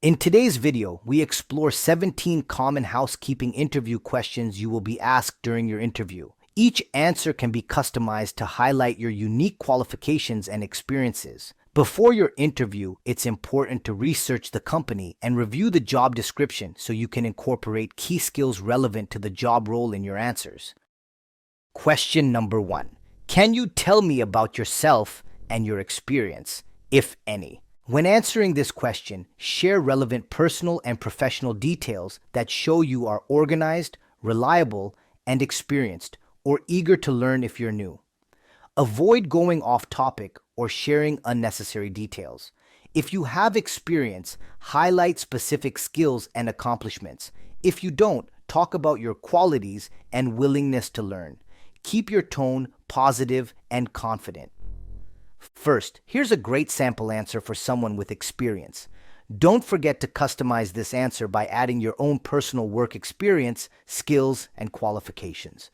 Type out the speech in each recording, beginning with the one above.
In today's video, we explore 17 common housekeeping interview questions you will be asked during your interview. Each answer can be customized to highlight your unique qualifications and experiences. Before your interview, it's important to research the company and review the job description so you can incorporate key skills relevant to the job role in your answers. Question number 1. Can you tell me about yourself and your experience, if any? When answering this question, share relevant personal and professional details that show you are organized, reliable, and experienced, or eager to learn if you're new. Avoid going off topic or sharing unnecessary details. If you have experience, highlight specific skills and accomplishments. If you don't, talk about your qualities and willingness to learn. Keep your tone positive and confident. First, here's a great sample answer for someone with experience. Don't forget to customize this answer by adding your own personal work experience, skills, and qualifications.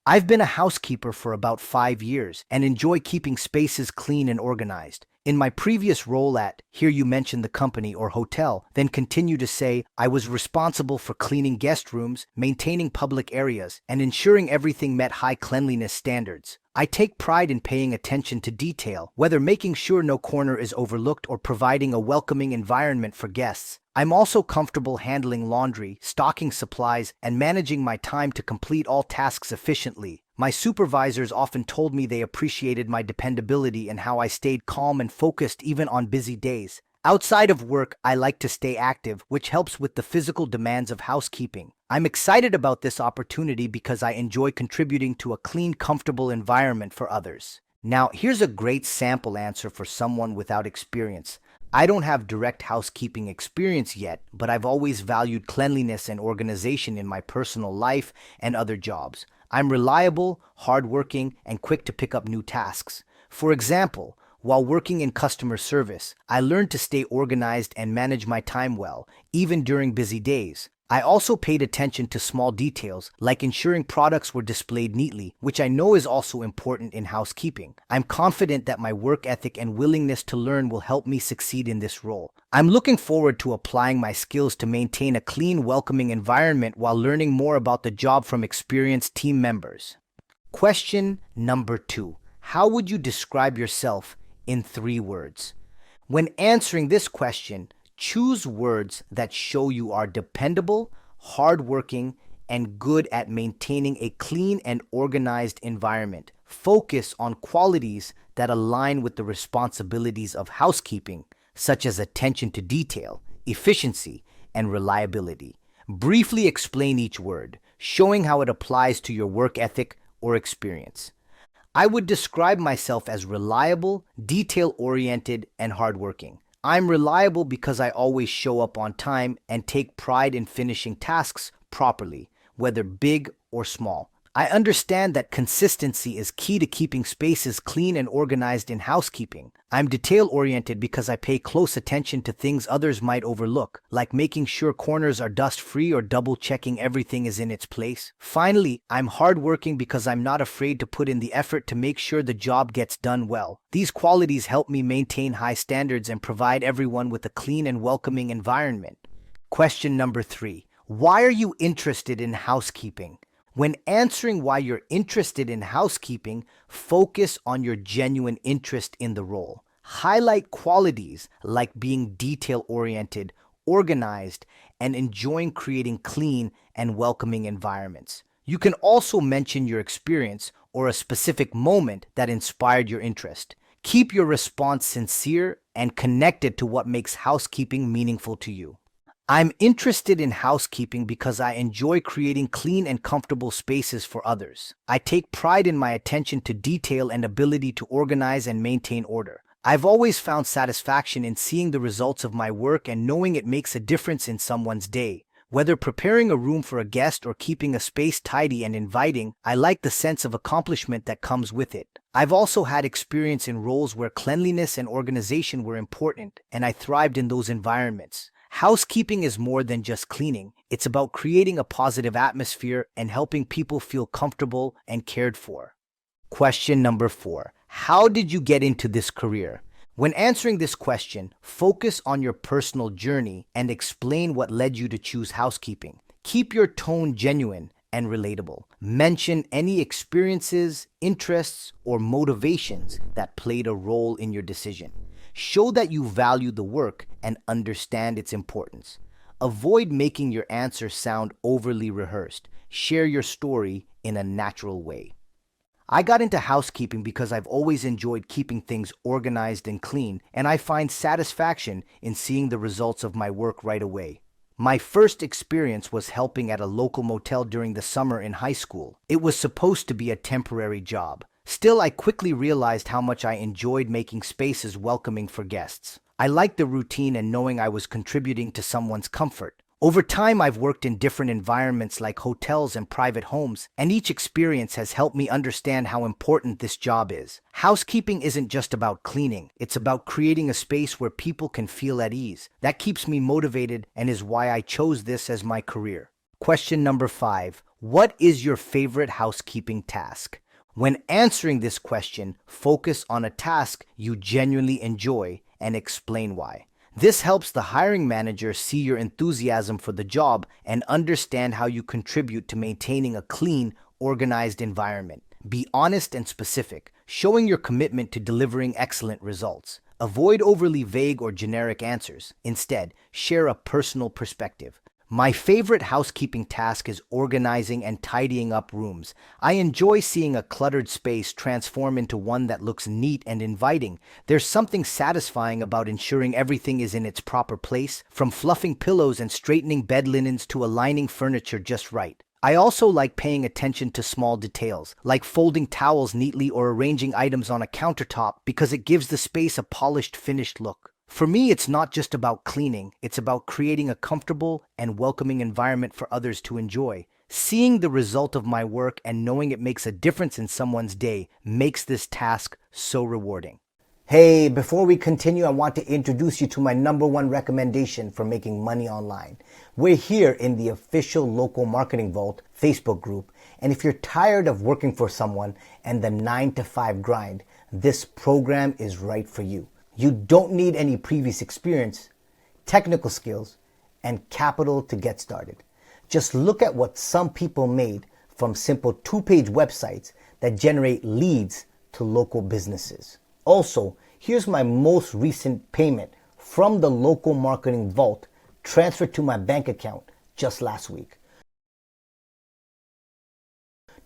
I've been a housekeeper for about 5 years and enjoy keeping spaces clean and organized. In my previous role at, here you mention the company or hotel, then continue to say, I was responsible for cleaning guest rooms, maintaining public areas, and ensuring everything met high cleanliness standards. I take pride in paying attention to detail, whether making sure no corner is overlooked or providing a welcoming environment for guests. I'm also comfortable handling laundry, stocking supplies, and managing my time to complete all tasks efficiently. My supervisors often told me they appreciated my dependability and how I stayed calm and focused even on busy days. Outside of work, I like to stay active, which helps with the physical demands of housekeeping. I'm excited about this opportunity because I enjoy contributing to a clean, comfortable environment for others. Now, here's a great sample answer for someone without experience. I don't have direct housekeeping experience yet, but I've always valued cleanliness and organization in my personal life and other jobs. I'm reliable, hardworking, and quick to pick up new tasks. For example, while working in customer service, I learned to stay organized and manage my time well, even during busy days. I also paid attention to small details, like ensuring products were displayed neatly, which I know is also important in housekeeping. I'm confident that my work ethic and willingness to learn will help me succeed in this role. I'm looking forward to applying my skills to maintain a clean, welcoming environment while learning more about the job from experienced team members. Question number 2. How would you describe yourself in 3 words? When answering this question, choose words that show you are dependable, hardworking, and good at maintaining a clean and organized environment. Focus on qualities that align with the responsibilities of housekeeping, such as attention to detail, efficiency, and reliability. Briefly explain each word, showing how it applies to your work ethic or experience. I would describe myself as reliable, detail-oriented, and hardworking. I'm reliable because I always show up on time and take pride in finishing tasks properly, whether big or small. I understand that consistency is key to keeping spaces clean and organized in housekeeping. I'm detail-oriented because I pay close attention to things others might overlook, like making sure corners are dust-free or double-checking everything is in its place. Finally, I'm hardworking because I'm not afraid to put in the effort to make sure the job gets done well. These qualities help me maintain high standards and provide everyone with a clean and welcoming environment. Question number 3. Why are you interested in housekeeping? When answering why you're interested in housekeeping, focus on your genuine interest in the role. Highlight qualities like being detail-oriented, organized, and enjoying creating clean and welcoming environments. You can also mention your experience or a specific moment that inspired your interest. Keep your response sincere and connected to what makes housekeeping meaningful to you. I'm interested in housekeeping because I enjoy creating clean and comfortable spaces for others. I take pride in my attention to detail and ability to organize and maintain order. I've always found satisfaction in seeing the results of my work and knowing it makes a difference in someone's day. Whether preparing a room for a guest or keeping a space tidy and inviting, I like the sense of accomplishment that comes with it. I've also had experience in roles where cleanliness and organization were important, and I thrived in those environments. Housekeeping is more than just cleaning. It's about creating a positive atmosphere and helping people feel comfortable and cared for. Question number 4. How did you get into this career? When answering this question, focus on your personal journey and explain what led you to choose housekeeping. Keep your tone genuine and relatable. Mention any experiences, interests, or motivations that played a role in your decision. Show that you value the work and understand its importance. Avoid making your answer sound overly rehearsed. Share your story in a natural way. I got into housekeeping because I've always enjoyed keeping things organized and clean, and I find satisfaction in seeing the results of my work right away. My first experience was helping at a local motel during the summer in high school. It was supposed to be a temporary job. Still, I quickly realized how much I enjoyed making spaces welcoming for guests. I liked the routine and knowing I was contributing to someone's comfort. Over time, I've worked in different environments like hotels and private homes, and each experience has helped me understand how important this job is. Housekeeping isn't just about cleaning, it's about creating a space where people can feel at ease. That keeps me motivated and is why I chose this as my career. Question number 5. What is your favorite housekeeping task? When answering this question, focus on a task you genuinely enjoy and explain why. This helps the hiring manager see your enthusiasm for the job and understand how you contribute to maintaining a clean, organized environment. Be honest and specific, showing your commitment to delivering excellent results. Avoid overly vague or generic answers. Instead, share a personal perspective. My favorite housekeeping task is organizing and tidying up rooms. I enjoy seeing a cluttered space transform into one that looks neat and inviting. There's something satisfying about ensuring everything is in its proper place, from fluffing pillows and straightening bed linens to aligning furniture just right. I also like paying attention to small details, like folding towels neatly or arranging items on a countertop because it gives the space a polished, finished look. For me, it's not just about cleaning, it's about creating a comfortable and welcoming environment for others to enjoy. Seeing the result of my work and knowing it makes a difference in someone's day makes this task so rewarding. Hey, before we continue, I want to introduce you to my #1 recommendation for making money online. We're here in the official Local Marketing Vault Facebook group, and if you're tired of working for someone and the 9-to-5 grind, this program is right for you. You don't need any previous experience, technical skills, and capital to get started. Just look at what some people made from simple 2-page websites that generate leads to local businesses. Also, here's my most recent payment from the Local Marketing Vault transferred to my bank account just last week.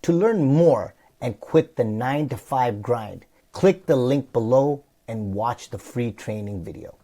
To learn more and quit the 9-to-5 grind, click the link below and watch the free training video.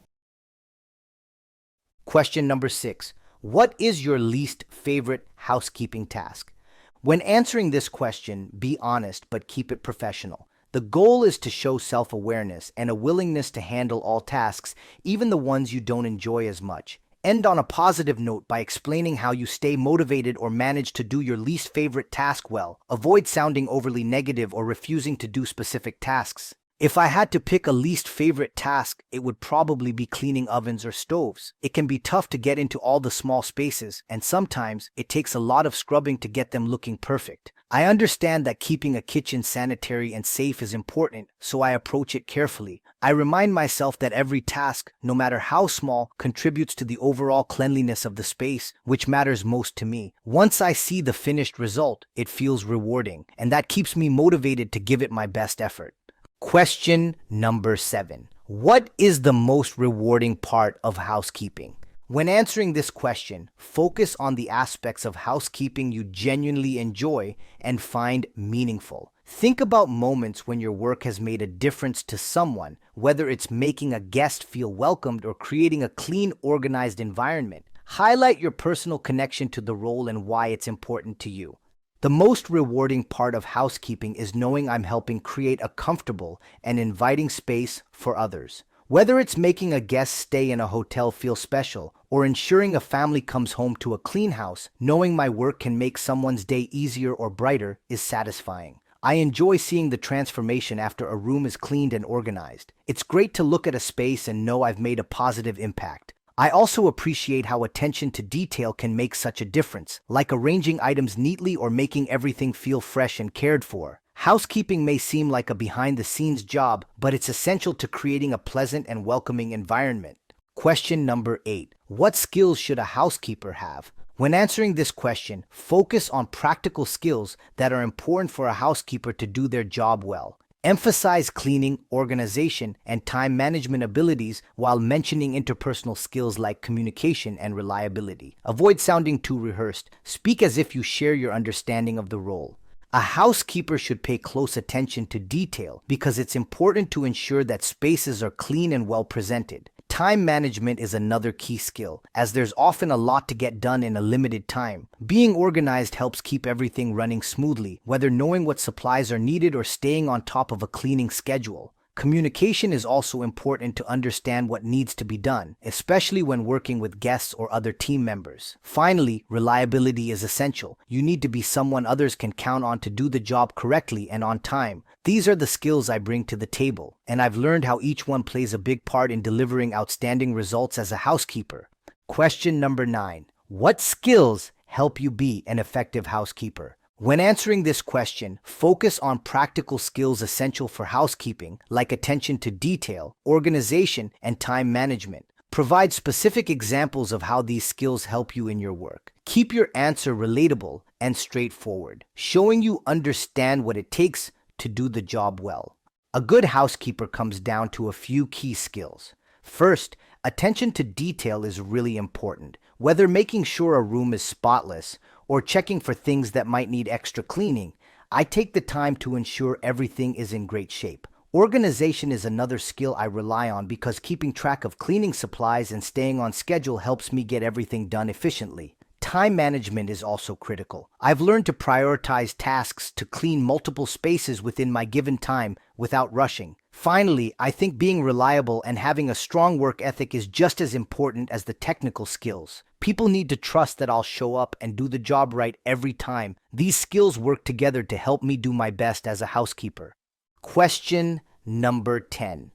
Question number 6. What is your least favorite housekeeping task? When answering this question, be honest but keep it professional. The goal is to show self-awareness and a willingness to handle all tasks, even the ones you don't enjoy as much. End on a positive note by explaining how you stay motivated or manage to do your least favorite task well. Avoid sounding overly negative or refusing to do specific tasks. If I had to pick a least favorite task, it would probably be cleaning ovens or stoves. It can be tough to get into all the small spaces, and sometimes it takes a lot of scrubbing to get them looking perfect. I understand that keeping a kitchen sanitary and safe is important, so I approach it carefully. I remind myself that every task, no matter how small, contributes to the overall cleanliness of the space, which matters most to me. Once I see the finished result, it feels rewarding, and that keeps me motivated to give it my best effort. Question number 7. What is the most rewarding part of housekeeping? When answering this question, focus on the aspects of housekeeping you genuinely enjoy and find meaningful. Think about moments when your work has made a difference to someone, whether it's making a guest feel welcomed or creating a clean, organized environment. Highlight your personal connection to the role and why it's important to you. The most rewarding part of housekeeping is knowing I'm helping create a comfortable and inviting space for others. Whether it's making a guest stay in a hotel feel special or ensuring a family comes home to a clean house, knowing my work can make someone's day easier or brighter is satisfying. I enjoy seeing the transformation after a room is cleaned and organized. It's great to look at a space and know I've made a positive impact. I also appreciate how attention to detail can make such a difference, like arranging items neatly or making everything feel fresh and cared for. Housekeeping may seem like a behind-the-scenes job, but it's essential to creating a pleasant and welcoming environment. Question number 8. What skills should a housekeeper have? When answering this question, focus on practical skills that are important for a housekeeper to do their job well. Emphasize cleaning, organization, and time management abilities while mentioning interpersonal skills like communication and reliability. Avoid sounding too rehearsed. Speak as if you share your understanding of the role. A housekeeper should pay close attention to detail because it's important to ensure that spaces are clean and well presented. Time management is another key skill, as there's often a lot to get done in a limited time. Being organized helps keep everything running smoothly, whether knowing what supplies are needed or staying on top of a cleaning schedule. Communication is also important to understand what needs to be done, especially when working with guests or other team members. Finally, reliability is essential. You need to be someone others can count on to do the job correctly and on time. These are the skills I bring to the table, and I've learned how each one plays a big part in delivering outstanding results as a housekeeper. Question number 9. What skills help you be an effective housekeeper? When answering this question, focus on practical skills essential for housekeeping, like attention to detail, organization, and time management. Provide specific examples of how these skills help you in your work. Keep your answer relatable and straightforward, showing you understand what it takes to do the job well. A good housekeeper comes down to a few key skills. First, attention to detail is really important. Whether making sure a room is spotless or checking for things that might need extra cleaning, I take the time to ensure everything is in great shape. Organization is another skill I rely on because keeping track of cleaning supplies and staying on schedule helps me get everything done efficiently. Time management is also critical. I've learned to prioritize tasks to clean multiple spaces within my given time without rushing. Finally, I think being reliable and having a strong work ethic is just as important as the technical skills. People need to trust that I'll show up and do the job right every time. These skills work together to help me do my best as a housekeeper. Question number 10.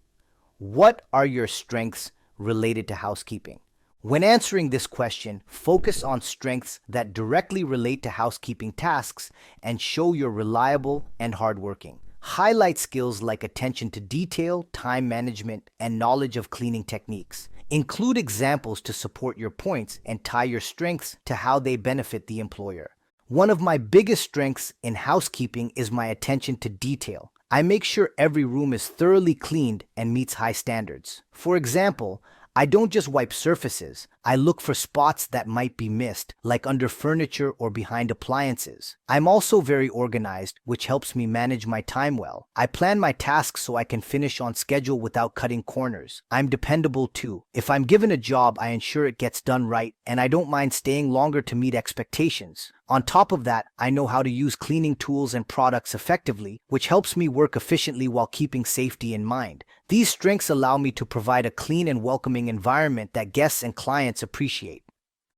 What are your strengths related to housekeeping? When answering this question, focus on strengths that directly relate to housekeeping tasks and show you're reliable and hardworking. Highlight skills like attention to detail, time management, and knowledge of cleaning techniques. Include examples to support your points and tie your strengths to how they benefit the employer. One of my biggest strengths in housekeeping is my attention to detail. I make sure every room is thoroughly cleaned and meets high standards. For example, I don't just wipe surfaces. I look for spots that might be missed, like under furniture or behind appliances. I'm also very organized, which helps me manage my time well. I plan my tasks so I can finish on schedule without cutting corners. I'm dependable too. If I'm given a job, I ensure it gets done right, and I don't mind staying longer to meet expectations. On top of that, I know how to use cleaning tools and products effectively, which helps me work efficiently while keeping safety in mind. These strengths allow me to provide a clean and welcoming environment that guests and clients appreciate.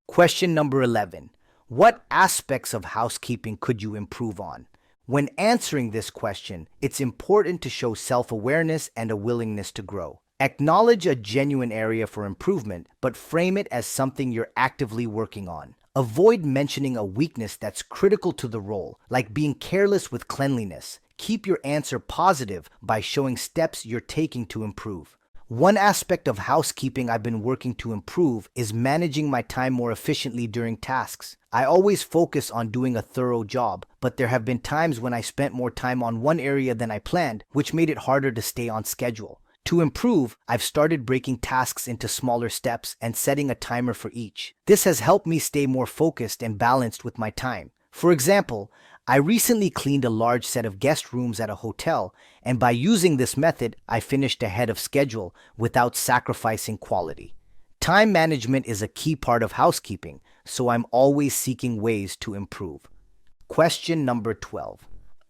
Question number 11. What aspects of housekeeping could you improve on? When answering this question, it's important to show self-awareness and a willingness to grow. Acknowledge a genuine area for improvement, but frame it as something you're actively working on. Avoid mentioning a weakness that's critical to the role, like being careless with cleanliness. Keep your answer positive by showing steps you're taking to improve. One aspect of housekeeping I've been working to improve is managing my time more efficiently during tasks. I always focus on doing a thorough job, but there have been times when I spent more time on one area than I planned, which made it harder to stay on schedule. To improve, I've started breaking tasks into smaller steps and setting a timer for each. This has helped me stay more focused and balanced with my time. For example, I recently cleaned a large set of guest rooms at a hotel, and by using this method, I finished ahead of schedule without sacrificing quality. Time management is a key part of housekeeping, so I'm always seeking ways to improve. Question number 12.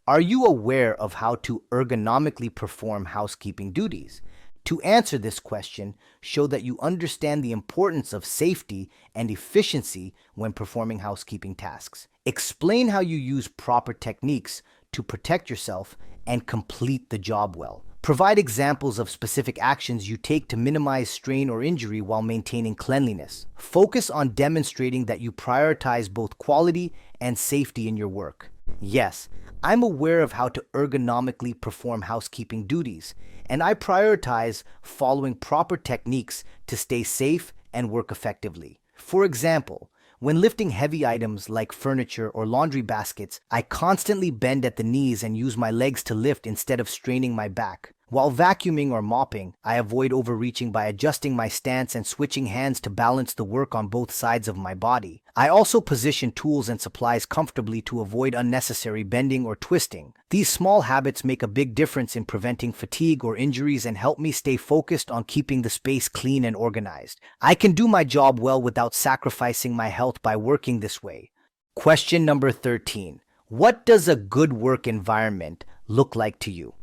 Are you aware of how to ergonomically perform housekeeping duties? To answer this question, show that you understand the importance of safety and efficiency when performing housekeeping tasks. Explain how you use proper techniques to protect yourself and complete the job well. Provide examples of specific actions you take to minimize strain or injury while maintaining cleanliness. Focus on demonstrating that you prioritize both quality and safety in your work. Yes, I'm aware of how to ergonomically perform housekeeping duties, and I prioritize following proper techniques to stay safe and work effectively. For example, when lifting heavy items like furniture or laundry baskets, I constantly bend at the knees and use my legs to lift instead of straining my back. While vacuuming or mopping, I avoid overreaching by adjusting my stance and switching hands to balance the work on both sides of my body. I also position tools and supplies comfortably to avoid unnecessary bending or twisting. These small habits make a big difference in preventing fatigue or injuries and help me stay focused on keeping the space clean and organized. I can do my job well without sacrificing my health by working this way. Question number 13. What does a good work environment look like to you?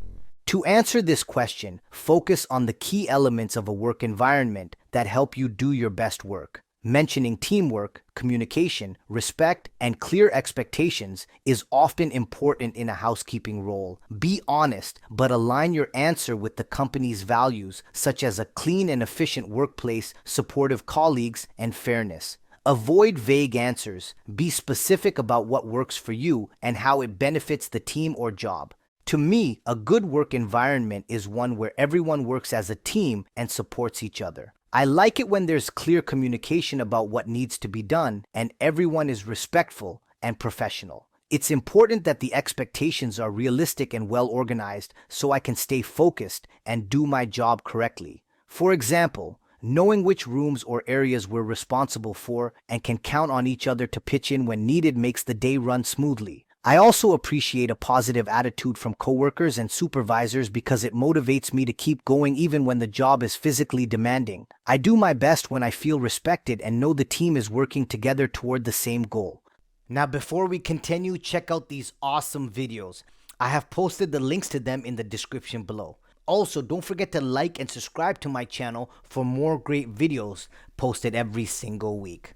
To answer this question, focus on the key elements of a work environment that help you do your best work. Mentioning teamwork, communication, respect, and clear expectations is often important in a housekeeping role. Be honest, but align your answer with the company's values, such as a clean and efficient workplace, supportive colleagues, and fairness. Avoid vague answers. Be specific about what works for you and how it benefits the team or job. To me, a good work environment is one where everyone works as a team and supports each other. I like it when there's clear communication about what needs to be done and everyone is respectful and professional. It's important that the expectations are realistic and well organized so I can stay focused and do my job correctly. For example, knowing which rooms or areas we're responsible for and can count on each other to pitch in when needed makes the day run smoothly. I also appreciate a positive attitude from coworkers and supervisors because it motivates me to keep going even when the job is physically demanding. I do my best when I feel respected and know the team is working together toward the same goal. Now, before we continue, check out these awesome videos. I have posted the links to them in the description below. Also, don't forget to like and subscribe to my channel for more great videos posted every single week.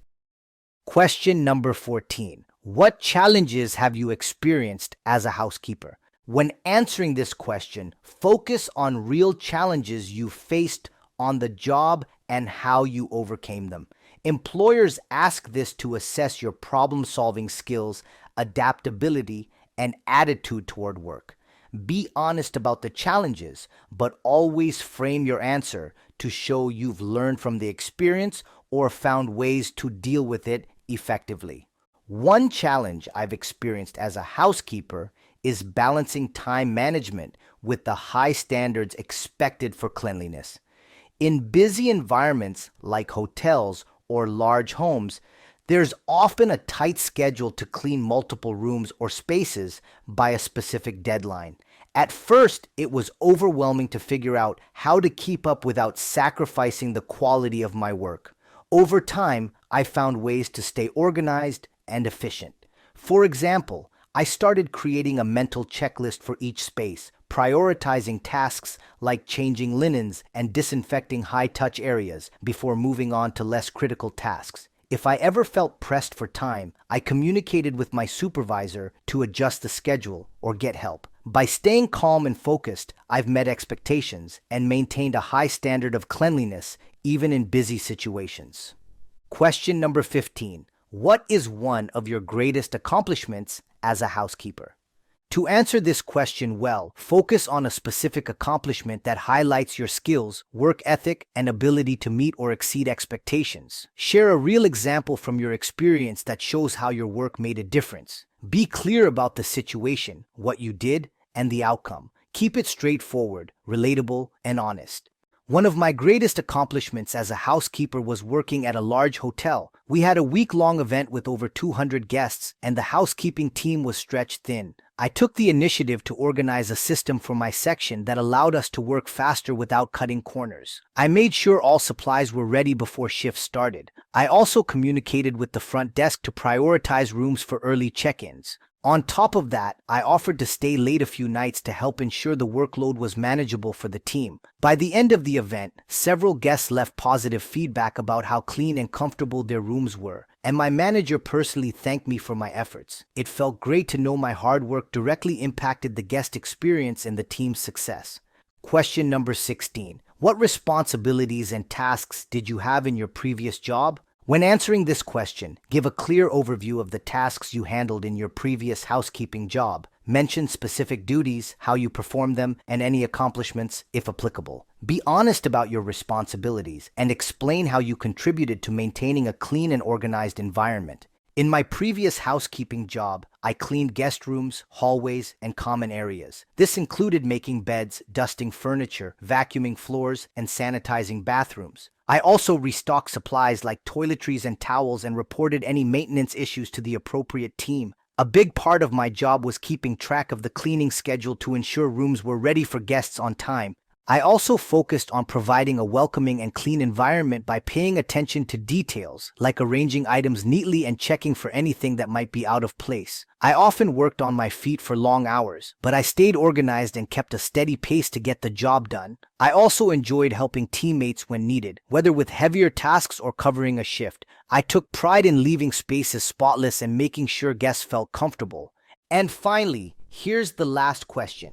Question number 14. What challenges have you experienced as a housekeeper? When answering this question, focus on real challenges you faced on the job and how you overcame them. Employers ask this to assess your problem-solving skills, adaptability, and attitude toward work. Be honest about the challenges, but always frame your answer to show you've learned from the experience or found ways to deal with it effectively. One challenge I've experienced as a housekeeper is balancing time management with the high standards expected for cleanliness. In busy environments like hotels or large homes, there's often a tight schedule to clean multiple rooms or spaces by a specific deadline. At first, it was overwhelming to figure out how to keep up without sacrificing the quality of my work. Over time, I found ways to stay organized and efficient. For example, I started creating a mental checklist for each space, prioritizing tasks like changing linens and disinfecting high-touch areas before moving on to less critical tasks. If I ever felt pressed for time, I communicated with my supervisor to adjust the schedule or get help. By staying calm and focused, I've met expectations and maintained a high standard of cleanliness even in busy situations. Question number 15. What is one of your greatest accomplishments as a housekeeper? To answer this question well, focus on a specific accomplishment that highlights your skills, work ethic, and ability to meet or exceed expectations. Share a real example from your experience that shows how your work made a difference. Be clear about the situation, what you did, and the outcome. Keep it straightforward, relatable, and honest. One of my greatest accomplishments as a housekeeper was working at a large hotel. We had a week-long event with over 200 guests, and the housekeeping team was stretched thin. I took the initiative to organize a system for my section that allowed us to work faster without cutting corners. I made sure all supplies were ready before shifts started. I also communicated with the front desk to prioritize rooms for early check-ins. On top of that, I offered to stay late a few nights to help ensure the workload was manageable for the team. By the end of the event, several guests left positive feedback about how clean and comfortable their rooms were, and my manager personally thanked me for my efforts. It felt great to know my hard work directly impacted the guest experience and the team's success. Question number 16. What responsibilities and tasks did you have in your previous job? When answering this question, give a clear overview of the tasks you handled in your previous housekeeping job. Mention specific duties, how you performed them, and any accomplishments, if applicable. Be honest about your responsibilities and explain how you contributed to maintaining a clean and organized environment. In my previous housekeeping job, I cleaned guest rooms, hallways, and common areas. This included making beds, dusting furniture, vacuuming floors, and sanitizing bathrooms. I also restocked supplies like toiletries and towels and reported any maintenance issues to the appropriate team. A big part of my job was keeping track of the cleaning schedule to ensure rooms were ready for guests on time. I also focused on providing a welcoming and clean environment by paying attention to details, like arranging items neatly and checking for anything that might be out of place. I often worked on my feet for long hours, but I stayed organized and kept a steady pace to get the job done. I also enjoyed helping teammates when needed, whether with heavier tasks or covering a shift. I took pride in leaving spaces spotless and making sure guests felt comfortable. And finally, here's the last question.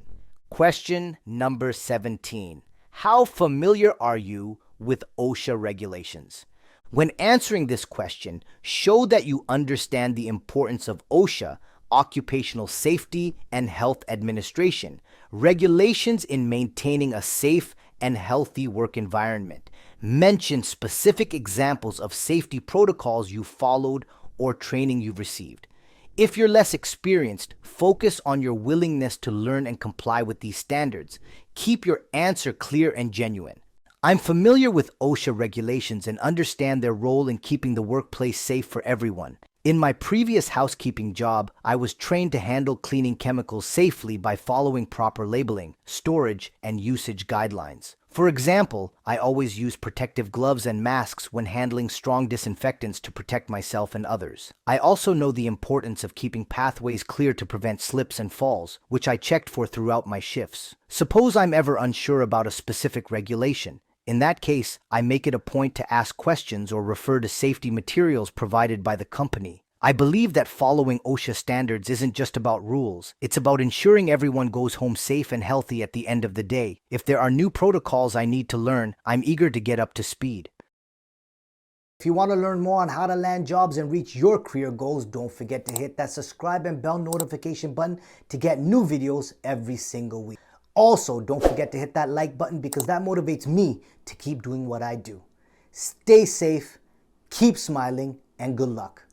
Question number 17. How familiar are you with OSHA regulations? When answering this question, show that you understand the importance of OSHA, Occupational Safety and Health Administration, regulations in maintaining a safe and healthy work environment. Mention specific examples of safety protocols you followed or training you've received. If you're less experienced, focus on your willingness to learn and comply with these standards. Keep your answer clear and genuine. I'm familiar with OSHA regulations and understand their role in keeping the workplace safe for everyone. In my previous housekeeping job, I was trained to handle cleaning chemicals safely by following proper labeling, storage, and usage guidelines. For example, I always use protective gloves and masks when handling strong disinfectants to protect myself and others. I also know the importance of keeping pathways clear to prevent slips and falls, which I checked for throughout my shifts. Suppose I'm ever unsure about a specific regulation. In that case, I make it a point to ask questions or refer to safety materials provided by the company. I believe that following OSHA standards isn't just about rules, it's about ensuring everyone goes home safe and healthy at the end of the day. If there are new protocols I need to learn, I'm eager to get up to speed. If you want to learn more on how to land jobs and reach your career goals, don't forget to hit that subscribe and bell notification button to get new videos every single week. Also, don't forget to hit that like button because that motivates me to keep doing what I do. Stay safe, keep smiling, and good luck.